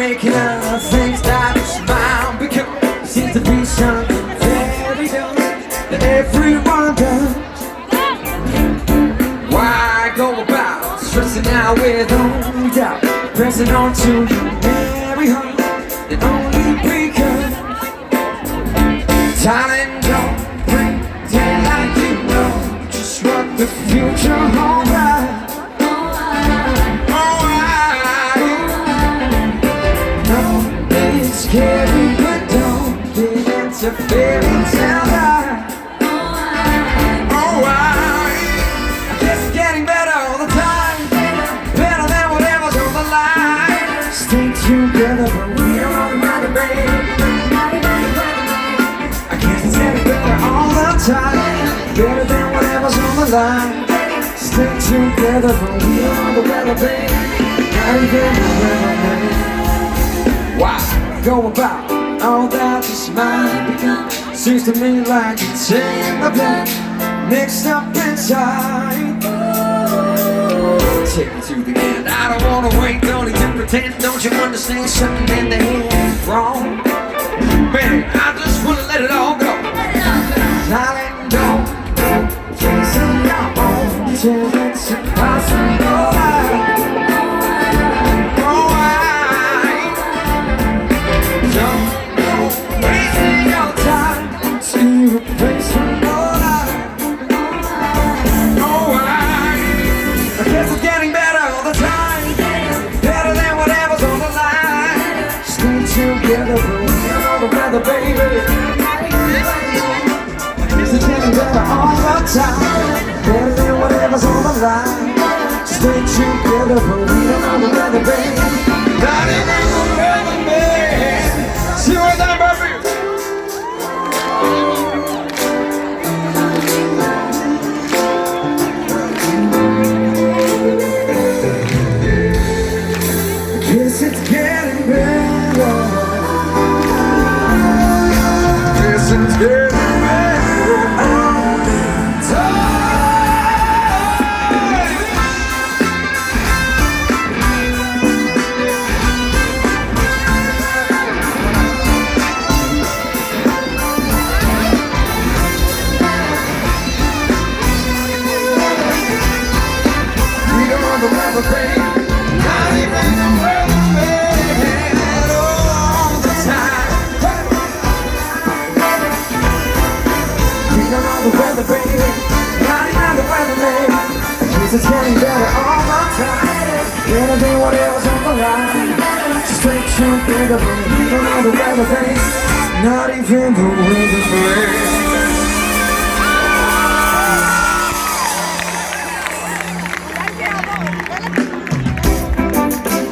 making up things that smile because it seems to be something very dumb that everyone does. Why go about stressing out with only doubt, pressing on to your merry heart and only because, darling, don't pretend like you know just what the future holds. Scary, but don't get into fairy tale life. Oh, I guess it's getting better all the time, better than whatever's on the line. Stay together, but we don't know how to break. I guess it's getting better all the time, better than whatever's on the line. Stay together, but we don't know the weather, babe. Not even the weather, babe. Wow. Go about all that is mine. Seems to me like it's in the blood, mixed up inside. Take me to the end. I don't wanna wait, don't need to pretend. Don't you understand something in the head is wrong? Baby, I just wanna let it all go. Darling, don't chase on your own till it's impossible. Together, but we don't know the weather, baby. It's getting better all the time, better than whatever's on the line. Stay together, but we don't know the weather, baby. Not even the weather, baby. See what that, baby? Guess it's getting better. It's getting better all the time. We don't know the weather, babe. Not even the weather, babe. All the time. We don't know the weather, baby. Not even the weather, babe. Cause it's getting better all the time, better than whatever's on the line. Straight together, but we don't know the weather, babe. Not even the weather, babe.